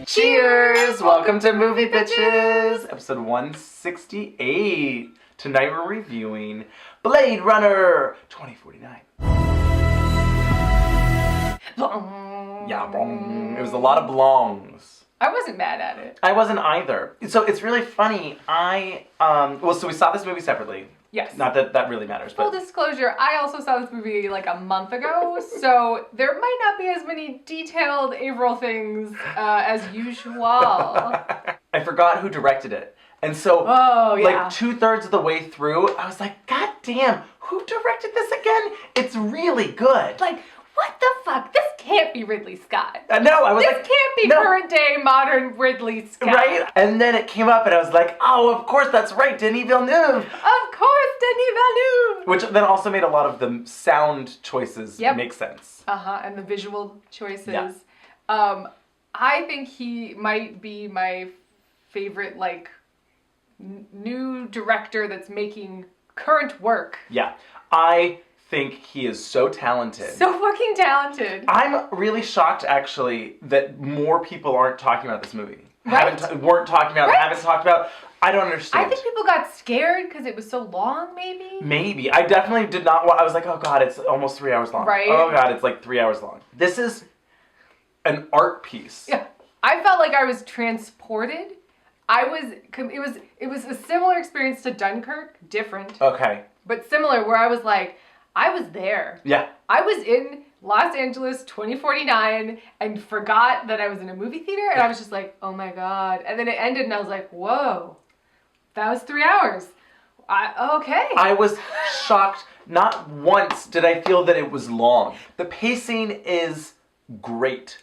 Cheers! Welcome to Movie Bitches, episode 168. Tonight we're reviewing Blade Runner 2049. Yeah, blong. It was a lot of blongs. I wasn't mad at it. I wasn't either. So it's really funny. So we saw this movie separately. Yes. Not that that really matters, but... Full disclosure, I also saw this movie like a month ago, so there might not be as many detailed Avaryl things as usual. I forgot who directed it. And so, like 2/3 of the way through, I was like, God damn, who directed this again? It's really good. Like, what the fuck? This can't be Ridley Scott. No, I was this like... This can't be current day modern Ridley Scott. Right? And then it came up and I was like, oh, of course, that's right, Denis Villeneuve. Of course, Denis Villeneuve. Which then also made a lot of the sound choices make sense. And the visual choices. Yeah. I think he might be my favorite, like, new director that's making current work. Yeah. I think he is so talented. So fucking talented. I'm really shocked, actually, that more people aren't talking about this movie. Right? Weren't talking about it, haven't talked about it. I don't understand. I think people got scared because it was so long, maybe? Maybe. I definitely did not want... I was like, oh God, it's almost 3 hours long. Right? Oh God, it's like 3 hours long. This is an art piece. Yeah. I felt like I was transported. It was a similar experience to Dunkirk, different. Okay. But similar, where I was like, I was there. Yeah. I was in Los Angeles 2049 and forgot that I was in a movie theater, and I was just like, oh my God. And then it ended and I was like, whoa, that was 3 hours. Okay. I was shocked. Not once did I feel that it was long. The pacing is great.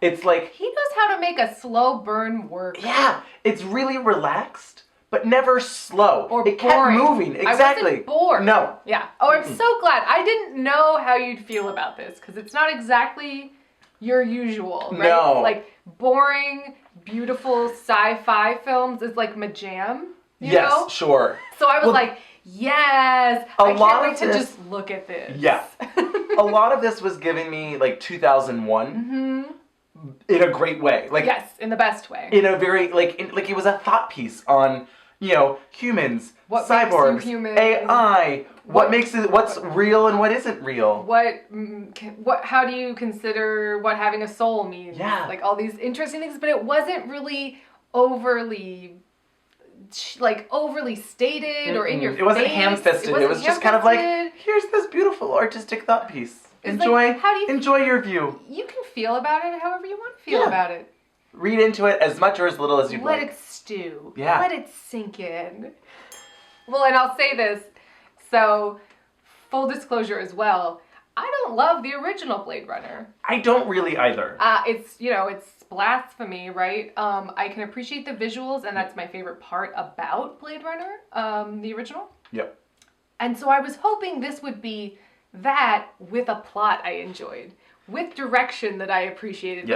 It's like... He knows how to make a slow burn work. Yeah. It's really relaxed, but never slow. Or it boring. Kept moving. Exactly. I wasn't bored. No. Yeah. Oh, I'm so glad. I didn't know how you'd feel about this, because it's not exactly your usual, right? No. Like, boring, beautiful sci-fi films is like my jam, you know? Sure. So I was like, yes, I can't wait to this, just look at this. Yeah. A lot of this was giving me like 2001 in a great way. Like, yes, in the best way. In a very, like it was a thought piece on, you know, humans, what cyborgs, makes you human, AI, what makes it, what's real and what isn't real. How do you consider what having a soul means? Yeah. Like all these interesting things, but it wasn't really overly stated or in your face. It wasn't ham-fisted. It was just kind of like, here's this beautiful artistic thought piece. Enjoy your view. You can feel about it however you want to feel about it. Read into it as much or as little as you'd like. Let it stew. Yeah. Let it sink in. Well, and I'll say this. So, full disclosure as well, I don't love the original Blade Runner. I don't really either. It's blasphemy, right? I can appreciate the visuals, and that's my favorite part about Blade Runner, the original. Yep. And so I was hoping this would be that with a plot I enjoyed, with direction that I appreciated,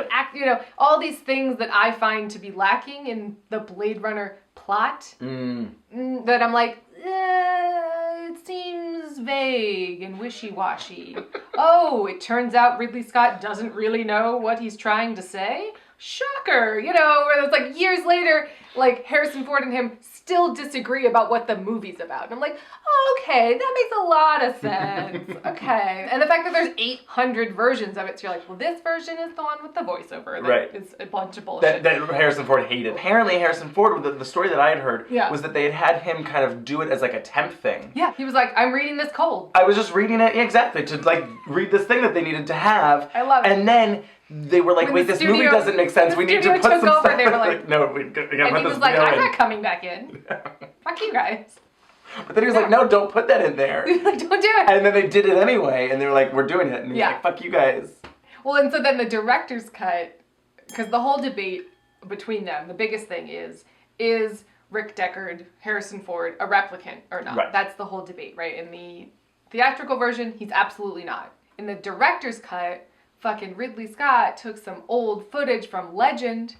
all these things that I find to be lacking in the Blade Runner plot, that I'm like, it seems vague and wishy-washy. Oh, it turns out Ridley Scott doesn't really know what he's trying to say? Shocker! Where it's like years later, like Harrison Ford and him still disagree about what the movie's about. And I'm like, oh, okay, that makes a lot of sense. Okay. And the fact that there's 800 versions of it, so you're like, well, this version is the one with the voiceover. That is a bunch of bullshit. That Harrison Ford hated. Apparently, Harrison Ford, the story that I had heard, was that they had him kind of do it as like a temp thing. Yeah, he was like, I'm reading this cold. I was just reading it, exactly, to like read this thing that they needed to have. I love it. And then they were like, wait, this movie doesn't make sense. We need to put some stuff. They were like, no, we gotta put this. And he was like, I'm not coming back in. Fuck you guys. But then he was like, no, don't put that in there. Like, don't do it. And then they did it anyway, and they were like, we're doing it. And he's like, fuck you guys. Well, and so then the director's cut, because the whole debate between them, the biggest thing is Rick Deckard, Harrison Ford, a replicant or not? Right. That's the whole debate, right? In the theatrical version, he's absolutely not. In the director's cut, fucking Ridley Scott took some old footage from Legend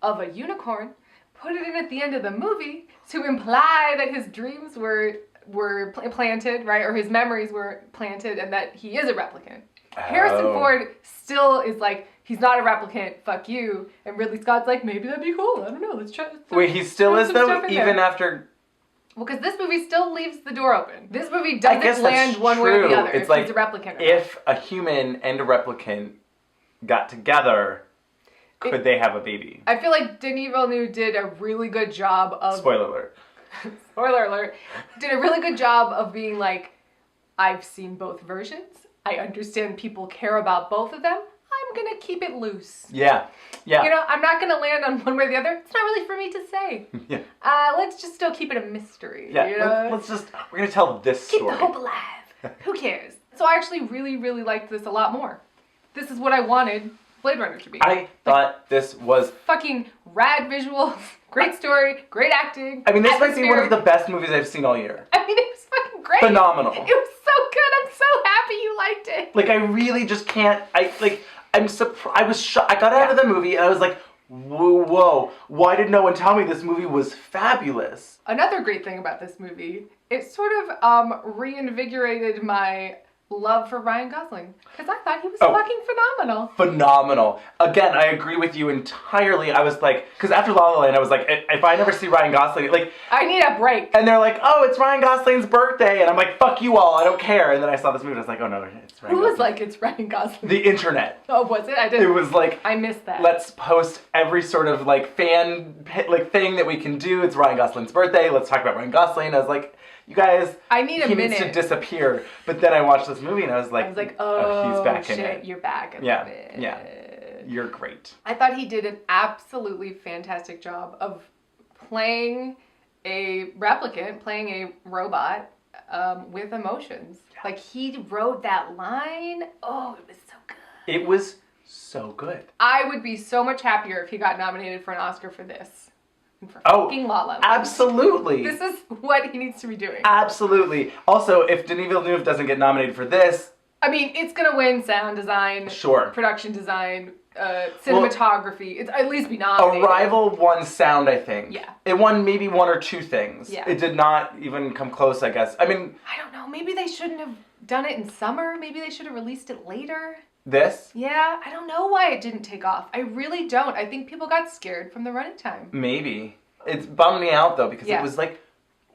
of a unicorn, put it in at the end of the movie to imply that his dreams were planted, right? Or his memories were planted and that he is a replicant. Oh. Harrison Ford still is like, he's not a replicant, fuck you. And Ridley Scott's like, maybe that'd be cool. I don't know, let's try. Wait, he still is though, even after... Well, because this movie still leaves the door open. This movie doesn't land one way or the other. It's like, he's a replicant. If a human and a replicant got together, could they have a baby? I feel like Denis Villeneuve did a really good job of... Spoiler alert. Spoiler alert. Did a really good job of being like, I've seen both versions. I understand people care about both of them. I'm going to keep it loose. Yeah. Yeah. You know, I'm not going to land on one way or the other. It's not really for me to say. Yeah. Let's just still keep it a mystery. Yeah. You know? We're going to tell this keep story. Keep the hope alive. Who cares? So I actually really, really liked this a lot more. This is what I wanted Blade Runner to be. I thought this was... Fucking rad visuals, great story, great acting. I mean, this might be one of the best movies I've seen all year. I mean, it was fucking great. Phenomenal. It was so good. I'm so happy you liked it. Like, I really just can't... I'm surprised. I was shocked. I got out of the movie and I was like, whoa, why did no one tell me this movie was fabulous? Another great thing about this movie, it sort of reinvigorated my love for Ryan Gosling, because I thought he was fucking phenomenal. Phenomenal. Again, I agree with you entirely. I was like, because after La La Land, I was like, if I never see Ryan Gosling, like... I need a break. And they're like, oh, it's Ryan Gosling's birthday. And I'm like, fuck you all, I don't care. And then I saw this movie and I was like, oh no, it's Ryan Gosling. Who was like, it's Ryan Gosling? The internet. Oh, was it? I didn't. It was like... I missed that. Let's post every sort of like fan thing that we can do. It's Ryan Gosling's birthday. Let's talk about Ryan Gosling. I was like... You guys, I need a minute. He needs to disappear. But then I watched this movie and I was like, oh, he's back shit, in it. You're back. Yeah, you're great. I thought he did an absolutely fantastic job of playing a replicant, playing a robot with emotions. Yeah. Like, he wrote that line. Oh, it was so good. It was so good. I would be so much happier if he got nominated for an Oscar for this. For fucking La La Land. Absolutely. This is what he needs to be doing. Absolutely. Also, if Denis Villeneuve doesn't get nominated for this... I mean, it's going to win sound design, production design, cinematography. It's at least be nominated. Arrival won sound, I think. Yeah. It won maybe one or two things. Yeah. It did not even come close, I guess. I mean... I don't know. Maybe they shouldn't have done it in summer. Maybe they should have released it later. This? Yeah, I don't know why it didn't take off. I really don't. I think people got scared from the running time. Maybe. It's bummed me out though, because it was like,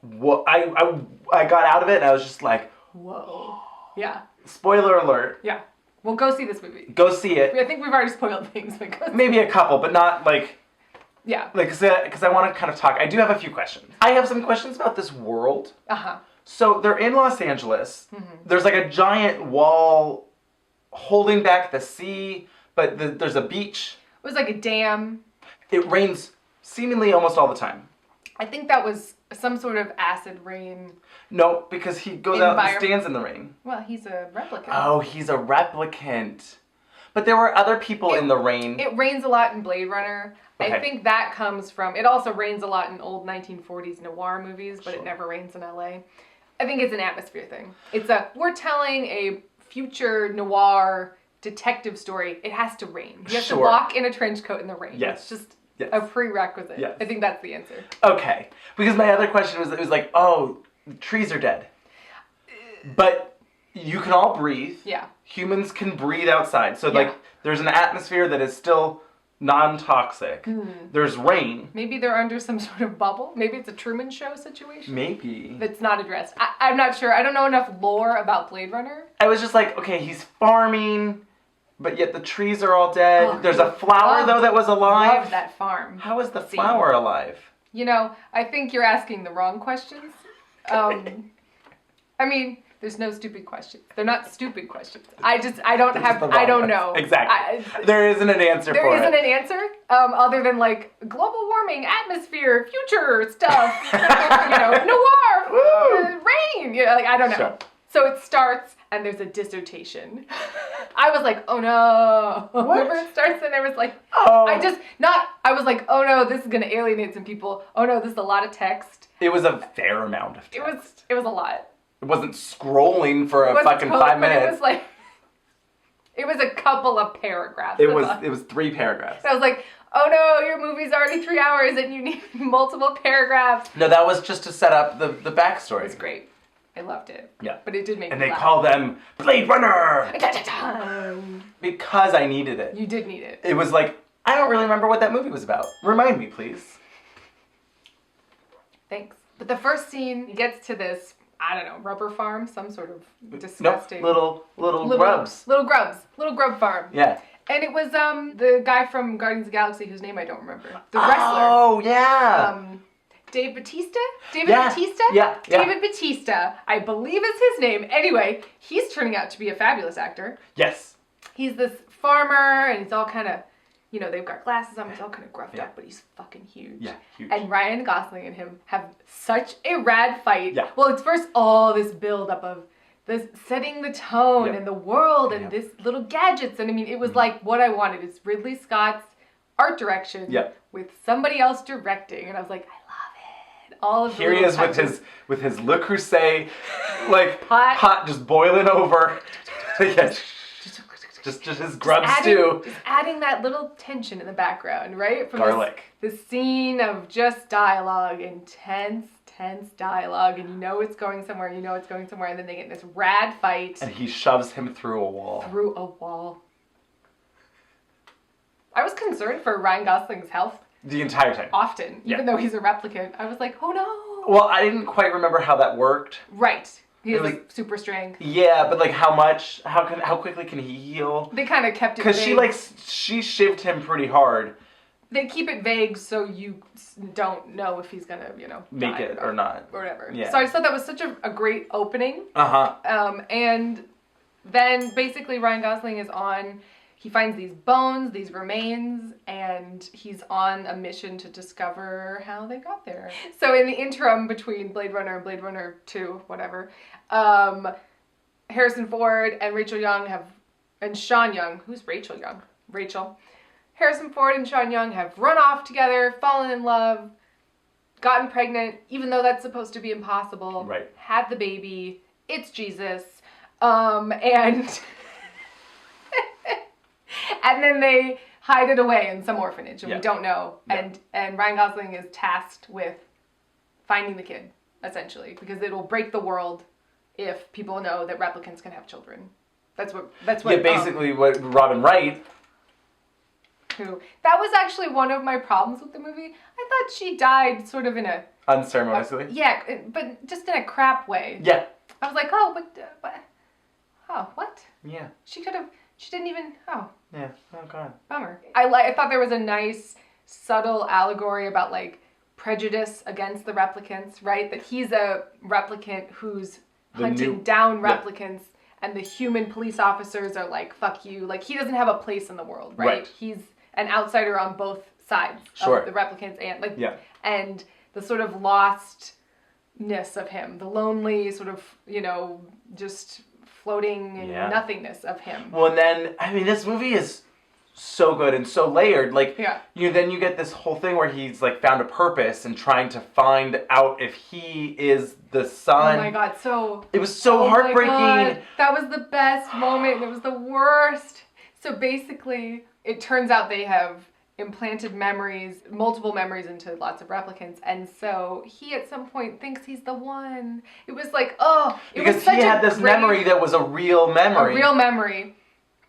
what I got out of it and I was just like, whoa. Yeah. Spoiler alert. Yeah. Well, go see this movie. Go see it. I think we've already spoiled things. But maybe a couple, but not like... Yeah. Like, because I want to kind of talk. I do have a few questions. I have some questions about this world. Uh-huh. So they're in Los Angeles. Mm-hmm. There's like a giant wall holding back the sea, but there's a beach. It was like a dam. It rains seemingly almost all the time. I think that was some sort of acid rain. No, because he goes out and stands in the rain. Well, he's a replicant. Oh, he's a replicant. But there were other people in the rain. It rains a lot in Blade Runner. Okay. I think that comes from... It also rains a lot in old 1940s noir movies, but it never rains in LA. I think it's an atmosphere thing. It's we're telling a future noir detective story. It has to rain. You have to walk in a trench coat in the rain. Yes. It's just a prerequisite. Yes. I think that's the answer. Okay. Because my other question was, it was like, oh, the trees are dead. But you can all breathe. Yeah. Humans can breathe outside. So, like, there's an atmosphere that is still non-toxic. Mm. There's rain. Maybe they're under some sort of bubble. Maybe it's a Truman Show situation. Maybe. That's not addressed. I'm not sure. I don't know enough lore about Blade Runner. I was just like, okay, he's farming, but yet the trees are all dead. Oh, there's a flower, though, that was alive. Love that farm. How is the flower alive? You know, I think you're asking the wrong questions. I mean... There's no stupid questions. They're not stupid questions. I don't know. Exactly. There isn't an answer for it. There isn't an answer, other than like global warming, atmosphere, future stuff, noir, rain, like, I don't know. Sure. So it starts and there's a dissertation. I was like, oh no. Whenever it starts and there was like, I was like, oh no, this is going to alienate some people. Oh no, this is a lot of text. It was a fair amount of text. It was a lot. It wasn't scrolling for a fucking 5 minutes. It was like, it was a couple of paragraphs. It was 3 paragraphs. I was like, oh no, your movie's already 3 hours and you need multiple paragraphs. No, that was just to set up the backstory. It was great. I loved it. Yeah. But it did make me laugh. And they laugh. call them Blade Runner! Because I needed it. You did need it. It was like, I don't really remember what that movie was about. Remind me, please. Thanks. But the first scene gets to this, I don't know, rubber farm? Some sort of disgusting... Nope, little grubs. Little grub farm. Yeah. And it was the guy from Guardians of the Galaxy whose name I don't remember. The wrestler. Oh, yeah. Dave Bautista? Bautista? Yeah. David Bautista, I believe is his name. Anyway, he's turning out to be a fabulous actor. Yes. He's this farmer, and he's all kind of, you know, they've got glasses on, he's all kind of gruffed up, but he's fucking huge. Yeah, huge. And Ryan Gosling and him have such a rad fight. Yeah. Well, it's first all this build-up of this setting the tone and the world and this little gadgets. And I mean, it was like what I wanted. It's Ridley Scott's art direction with somebody else directing. And I was like, I love it. All of Here he is with his Le Creuset, like pot just boiling over. Just his grub stew. Just adding that little tension in the background, right? From garlic. This scene of just dialogue, intense dialogue, and you know it's going somewhere, and then they get in this rad fight. And he shoves him through a wall. I was concerned for Ryan Gosling's health. The entire time. Often. Even though he's a replicant. I was like, oh no. Well, I didn't quite remember how that worked. Right. He has like super strength. Yeah, but like how much? How quickly can he heal? They kind of kept it vague. Because she shivved him pretty hard. They keep it vague so you don't know if he's gonna, make it or not. Or whatever. Yeah. So I just thought that was such a great opening. Uh-huh. And then basically Ryan Gosling is he finds these bones, these remains, and he's on a mission to discover how they got there. So in the interim between Blade Runner and Blade Runner 2, whatever, Harrison Ford and Rachel Young and Sean Young, who's Rachel Young? Rachel. Harrison Ford and Sean Young have run off together, fallen in love, gotten pregnant, even though that's supposed to be impossible. Right. Had the baby. It's Jesus. And then they hide it away in some orphanage, and we don't know. Yeah. And Ryan Gosling is tasked with finding the kid, essentially, because it'll break the world if people know that replicants can have children. That's what. Yeah, basically what Robin Wright. That was actually one of my problems with the movie. I thought she died sort of in a... unceremoniously? Yeah, but just in a crap way. Yeah. I was like, what? Yeah. She didn't even, Yeah, oh god. Bummer. I thought there was a nice, subtle allegory about, like, prejudice against the replicants, right? That he's a replicant who's hunting down replicants, and the human police officers are like, fuck you. Like, he doesn't have a place in the world, right? He's an outsider on both sides of the replicants and and the sort of lostness of him, the lonely sort of, just floating in nothingness of him. Well, and then, I mean, this movie is so good and so layered. Like, then you get this whole thing where he's like found a purpose and trying to find out if he is the son. Oh my god, it was so heartbreaking. My God. That was the best moment. It was the worst. So basically, it turns out they have implanted multiple memories into lots of replicants, and so he at some point thinks he's the one. It was like, because he had this memory that was a real memory. A real memory.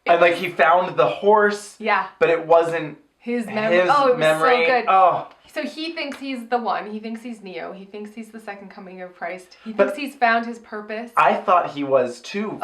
And like he found the horse. Yeah. But it wasn't his memory. It was so good. So he thinks he's the one. He thinks he's Neo. He thinks he's the second coming of Christ. He thinks he's found his purpose. I thought he was too.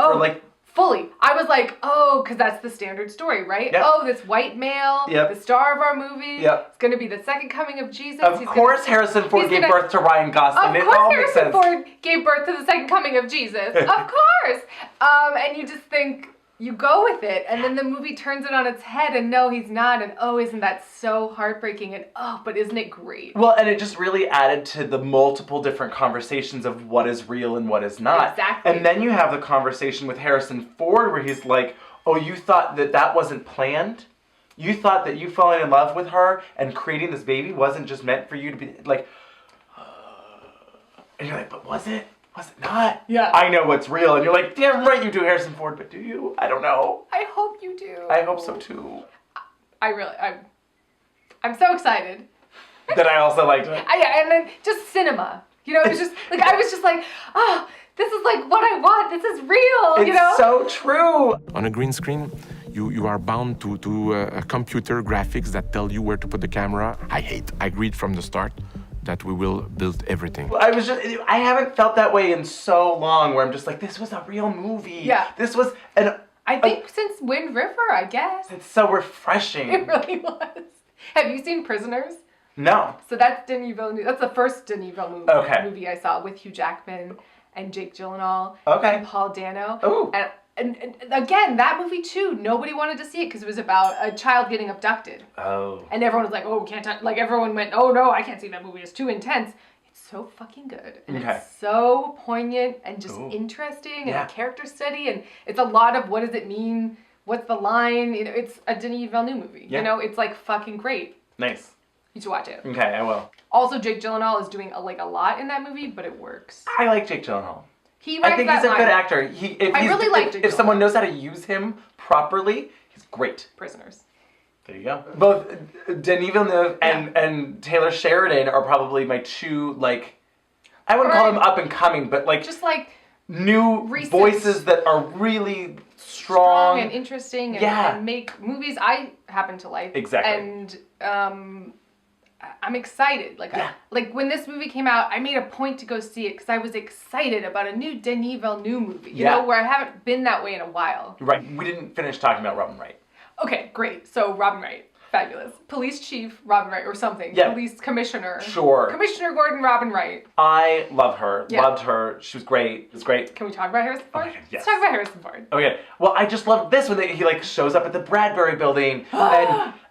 Fully. I was like, because that's the standard story, right? Yep. This white male, the star of our movie, it's going to be the second coming of Jesus. Of course Harrison Ford gave birth to Ryan Gosling. Of course Harrison Ford gave birth to the second coming of Jesus. Of course. And you just think, you go with it, and then the movie turns it on its head, and no, he's not, and isn't that so heartbreaking, and but isn't it great? Well, and it just really added to the multiple different conversations of what is real and what is not. Exactly. And then you have the conversation with Harrison Ford where he's like, you thought that wasn't planned? You thought that you falling in love with her and creating this baby wasn't just meant for you to be like, and you're like, but was it? Was it not? Yeah. I know what's real. And you're like, damn right you do, Harrison Ford, but do you? I don't know. I hope you do. I hope so too. I'm so excited. That I also liked it. And then just cinema. It was just, like, I was just like, this is like what I want. This is real, It's so true. On a green screen, you are bound to a computer graphics that tell you where to put the camera. I agreed from the start that we will build everything. I haven't felt that way in so long where I'm just like, this was a real movie. Yeah. This was I think since Wind River, I guess. It's so refreshing. It really was. Have you seen Prisoners? No. So that's Denis Villeneuve. That's the first Denis Villeneuve movie I saw with Hugh Jackman and Jake Gyllenhaal and Paul Dano. Ooh. And again, that movie too, nobody wanted to see it because it was about a child getting abducted. Oh. And everyone was like, oh, can't touch. Like everyone went, oh no, I can't see that movie. It's too intense. It's so fucking good. And it's so poignant and just interesting and a character study. And it's a lot of what does it mean? What's the line? You know, it's a Denis Villeneuve movie. Yeah. You know, it's like fucking great. Nice. You should watch it. Okay, I will. Also, Jake Gyllenhaal is doing a lot in that movie, but it works. I like Jake Gyllenhaal. I think he's a good actor. If someone knows how to use him properly, he's great. Prisoners. There you go. Both Denis Villeneuve and Taylor Sheridan are probably my two, like, I wouldn't call them up and coming, but like just like new voices that are really strong and interesting and make movies I happen to like. Exactly. And I'm excited. Like when this movie came out, I made a point to go see it because I was excited about a new Denis Villeneuve movie. You know, where I haven't been that way in a while. Right. We didn't finish talking about Robin Wright. Okay, great. So Robin Wright, fabulous. Police Chief Robin Wright or something. Yeah. Police Commissioner. Sure. Commissioner Gordon Robin Wright. I love her. Yeah. Loved her. She was great. It was great. Can we talk about Harrison Ford? Okay, yes. Let's talk about Harrison Ford. Okay. Well, I just love this when he like shows up at the Bradbury Building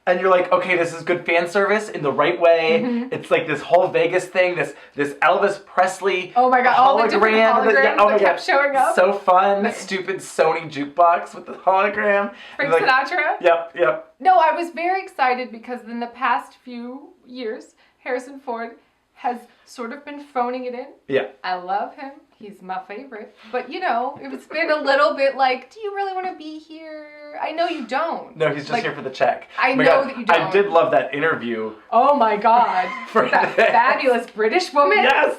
and you're like, okay, this is good fan service in the right way. Mm-hmm. It's like this whole Vegas thing, this Elvis Presley oh my God, all the different holograms that kept showing up. So fun. The stupid Sony jukebox with the hologram. Frank Sinatra? Yep. No, I was very excited because in the past few years, Harrison Ford has sort of been phoning it in. Yeah. I love him. He's my favorite. But, you know, it's been a little bit like, do you really want to be here? I know you don't. No, he's just here for the check. I know that you don't. I did love that interview. Oh, my God. For that fabulous British woman? Yes.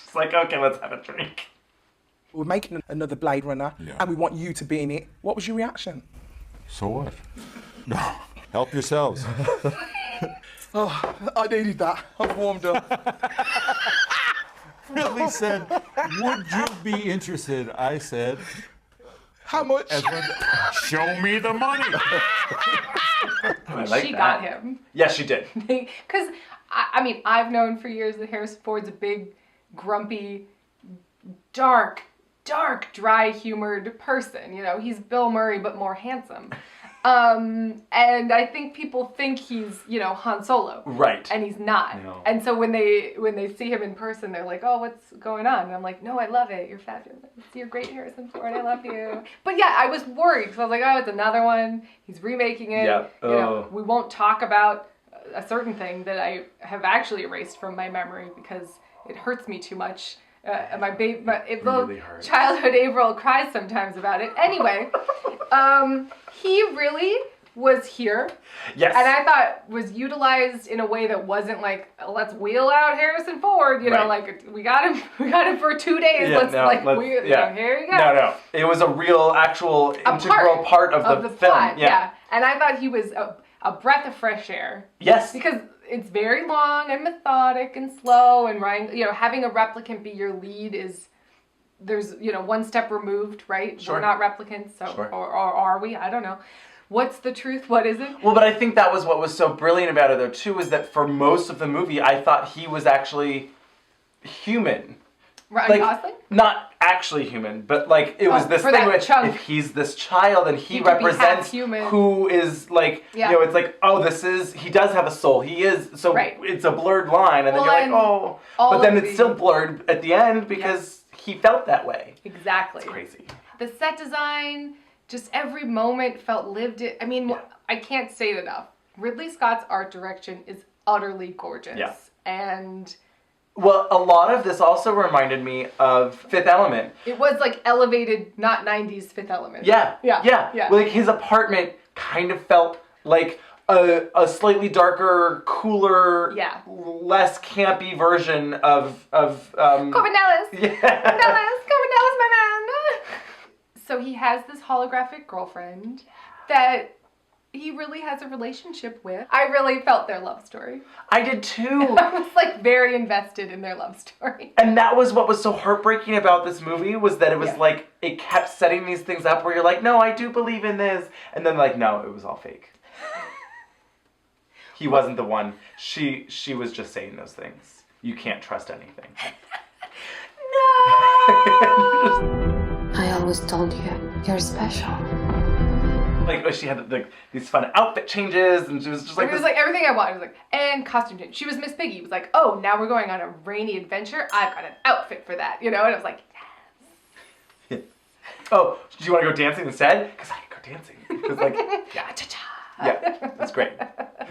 Just like, okay, let's have a drink. We're making another Blade Runner, and we want you to be in it. What was your reaction? So what? No, help yourselves. Oh, I needed that. I've warmed up. Really said, would you be interested? I said, how much? Show me the money. I like she that. got him. Yes, she did. Because, I mean, I've known for years that Harrison Ford's a big, grumpy, dark, dry-humored person. You know, he's Bill Murray, but more handsome. And I think people think he's, you know, Han Solo. Right. And he's not. No. And so when they see him in person, they're like, oh, what's going on? And I'm like, no, I love it. You're fabulous. You're great, Harrison Ford. I love you. But yeah, I was worried because I was like, oh, it's another one. He's remaking it. Yeah. You know, we won't talk about a certain thing that I have actually erased from my memory because it hurts me too much. My really childhood Avaryl cries sometimes about it. Anyway, he really was here. Yes. And I thought was utilized in a way that wasn't like, let's wheel out Harrison Ford, you know, like we got him for 2 days. Yeah, you know, here you go. No. It was a real, actual integral part of the film. Plot, yeah. And I thought he was a breath of fresh air. Yes. Because it's very long and methodic and slow and you know, having a replicant be your lead is there's, you know, one step removed, right? Sure. We're not replicants, so or are we? I don't know. What's the truth? What is it? Well, but I think that was what was so brilliant about it, though, too, is that for most of the movie, I thought he was actually human. Ryan Gosling? Not actually human, but like it was this thing where if he's this child and he represents who is like, you know, it's like, oh, he does have a soul. He is, so it's a blurred line. And then you're like, oh, but then it's still blurred at the end because he felt that way. Exactly. It's crazy. The set design, just every moment felt lived. I mean, I can't say it enough. Ridley Scott's art direction is utterly gorgeous. Yeah. And well, a lot of this also reminded me of Fifth Element. It was like elevated, not 90s Fifth Element. Yeah. Like his apartment kind of felt like a slightly darker, cooler, less campy version of Corbin Ellis. Yeah. Corbin Ellis, my man. So he has this holographic girlfriend that he really has a relationship with. I really felt their love story. I did too. I was like very invested in their love story. And that was what was so heartbreaking about this movie, was that it was like, it kept setting these things up where you're like, no, I do believe in this. And then like, no, it was all fake. He wasn't the one. She was just saying those things. You can't trust anything. No! I always told you, you're special. Like, she had like these fun outfit changes, and she was just like, it was like everything I wanted. It was like, and costume change. She was Miss Piggy. It was like, oh, now we're going on a rainy adventure. I've got an outfit for that, And I was like, yes. Oh, do you want to go dancing instead? Because I can go dancing. Because like, yeah, that's great.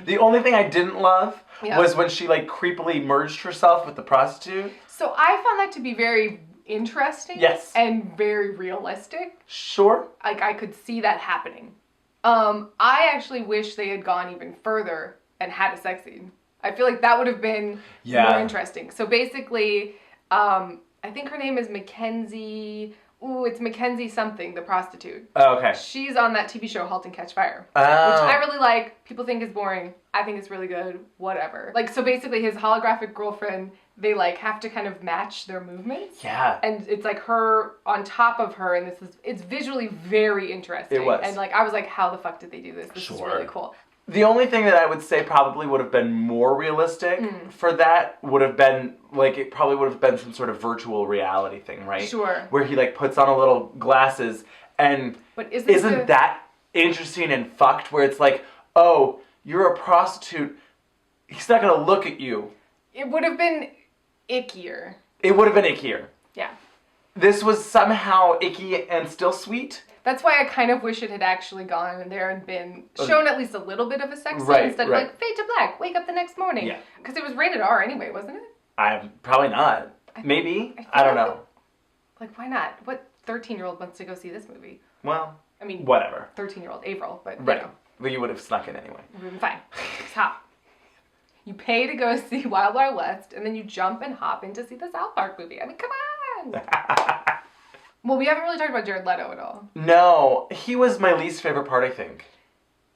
The only thing I didn't love was when she like creepily merged herself with the prostitute. So I found that to be very interesting. Yes. And very realistic. Sure. Like I could see that happening. I actually wish they had gone even further and had a sex scene. I feel like that would have been more interesting. So basically, I think her name is Mackenzie. Ooh, it's Mackenzie something, the prostitute. Oh, okay. She's on that TV show Halt and Catch Fire. Oh. Which I really like. People think is boring. I think it's really good. Whatever. Like, so basically his holographic girlfriend, they like have to kind of match their movements. Yeah. And it's like her on top of her, and it's visually very interesting. It was. And like, I was like, how the fuck did they do this? This is really cool. The only thing that I would say probably would have been more realistic for that would have been, like, it probably would have been some sort of virtual reality thing, right? Sure. Where he, like, puts on a little glasses, and but isn't that interesting and fucked, where it's like, oh, you're a prostitute, he's not gonna look at you. It would have been ickier. It would have been ickier. Yeah. This was somehow icky and still sweet. That's why I kind of wish it had actually gone there and been shown at least a little bit of a sex scene instead of like, fade to black, wake up the next morning. Yeah. Because it was rated R anyway, wasn't it? Probably not. Maybe. I don't know. Like, why not? What 13-year-old wants to go see this movie? Well, I mean, whatever. 13-year-old Avaryl, but you know. Well, you would have snuck in anyway. It would have been fine. Just hop. You pay to go see Wild Wild West, and then you jump and hop in to see the South Park movie. I mean, come on! Well, we haven't really talked about Jared Leto at all. No, he was my least favorite part, I think.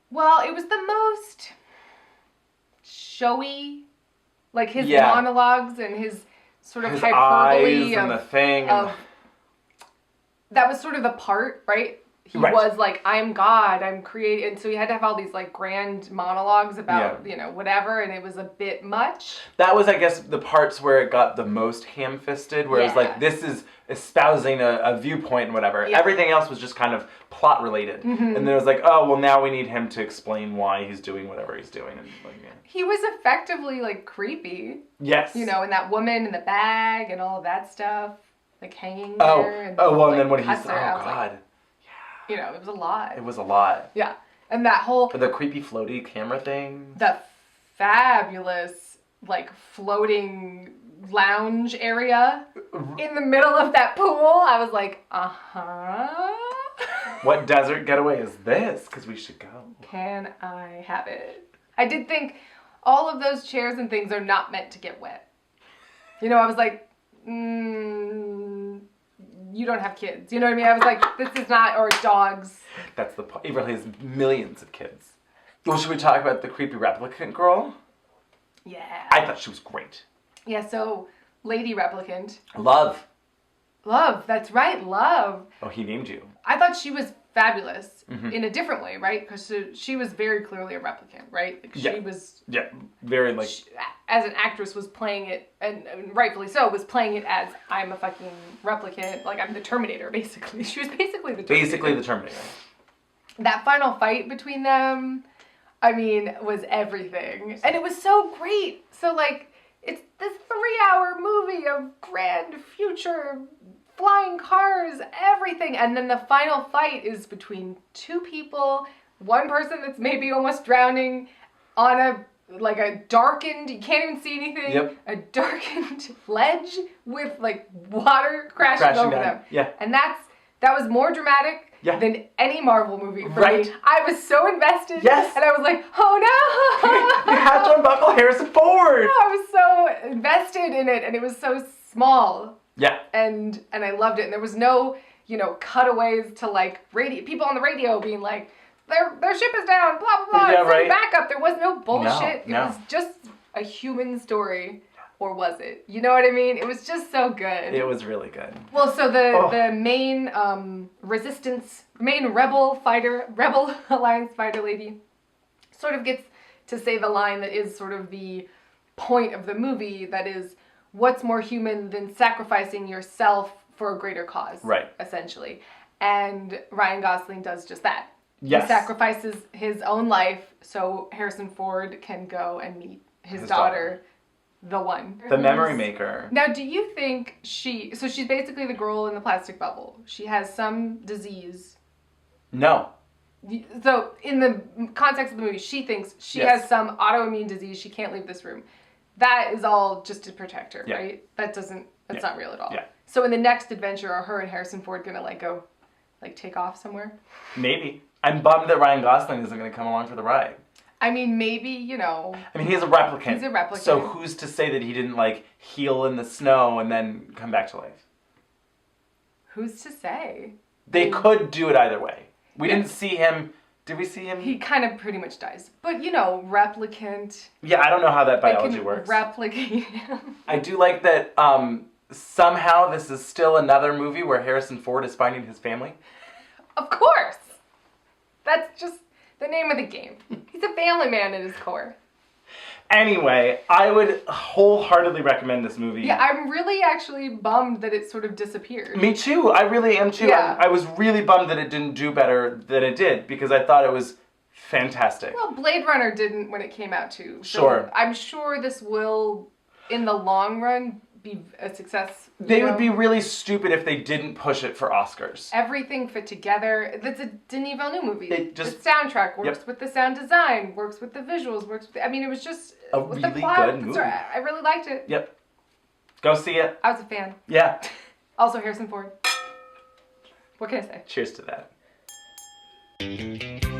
Well, it was the most showy, like his monologues and his sort of his hyperbole eyes and the thing. That was sort of the part, right? He was like, I'm God, I'm created. And so he had to have all these like grand monologues about, you know, whatever. And it was a bit much. That was, I guess, the parts where it got the most ham-fisted, where it was like, this is espousing a viewpoint and whatever. Yeah. Everything else was just kind of plot related. Mm-hmm. And then it was like, oh, well, now we need him to explain why he's doing whatever he's doing. And like, he was effectively like creepy. Yes. You know, and that woman in the bag and all of that stuff, like hanging there. And then when he's, God. Like, you know, it was a lot. It was a lot. Yeah. And that whole... The creepy floaty camera thing. The fabulous, like, floating lounge area in the middle of that pool. I was like, uh-huh. What desert getaway is this? Because we should go. Can I have it? I did think all of those chairs and things are not meant to get wet. You know, I was like, you don't have kids. You know what I mean? I was like, this is not, or dogs. That's the point. Avaryl has millions of kids. Well, should we talk about the creepy replicant girl? Yeah. I thought she was great. Yeah, so Lady Replicant. Love, that's right, Love. Oh, he named you. I thought she was fabulous in a different way, right? Because she was very clearly a replicant, right? She was... Yeah, very like... She, as an actress, was playing it, and rightfully so, was playing it as, I'm a fucking replicant, like I'm the Terminator, basically. She was basically the Terminator. That final fight between them, I mean, was everything. And it was so great. So, like, it's this 3-hour movie of grand future flying cars, everything. And then the final fight is between two people, one person that's maybe almost drowning on a darkened, you can't even see anything, a darkened ledge with like water crashing over them. Yeah. And that was more dramatic than any Marvel movie for me. I was so invested. Yes. And I was like, oh no. You have to unbuckle Harrison Ford. I was so invested in it, and it was so small. Yeah. And I loved it. And there was no, cutaways to like people on the radio being like, their ship is down, blah, blah, blah. Yeah, right. Backup. There was no bullshit. No. It was just a human story. Or was it? You know what I mean? It was just so good. It was really good. Well, so the main main rebel alliance fighter lady sort of gets to say the line that is sort of the point of the movie, that is, what's more human than sacrificing yourself for a greater cause? Right. Essentially. And Ryan Gosling does just that. Yes. He sacrifices his own life so Harrison Ford can go and meet his daughter. The one. The memory maker. Now, do you think she's basically the girl in the plastic bubble. She has some disease. No. So, in the context of the movie, she thinks she has some autoimmune disease. She can't leave this room. That is all just to protect her, right? That's not real at all. Yeah. So, in the next adventure, are her and Harrison Ford gonna go take off somewhere? Maybe. I'm bummed that Ryan Gosling isn't gonna come along for the ride. I mean, maybe, I mean, he's a replicant. He's a replicant. So who's to say that he didn't, heal in the snow and then come back to life? Who's to say? They could do it either way. We didn't see him. Did we see him? He kind of pretty much dies. But, replicant. Yeah, I don't know how that biology works. Replicate him. I do like that somehow this is still another movie where Harrison Ford is finding his family. Of course. That's just the name of the game. He's a family man at his core. Anyway, I would wholeheartedly recommend this movie. Yeah, I'm really actually bummed that it sort of disappeared. Me too. I really am too. Yeah. I was really bummed that it didn't do better than it did because I thought it was fantastic. Well, Blade Runner didn't when it came out too. So sure. I'm sure this will, in the long run, be a success. They would be really stupid if they didn't push it for Oscars. Everything fit together. That's a Denis Villeneuve movie. The soundtrack works with the sound design, works with the visuals, it was just a with really the plot, good movie. I really liked it. Yep. Go see it. I was a fan. Yeah. Also Harrison Ford. What can I say? Cheers to that.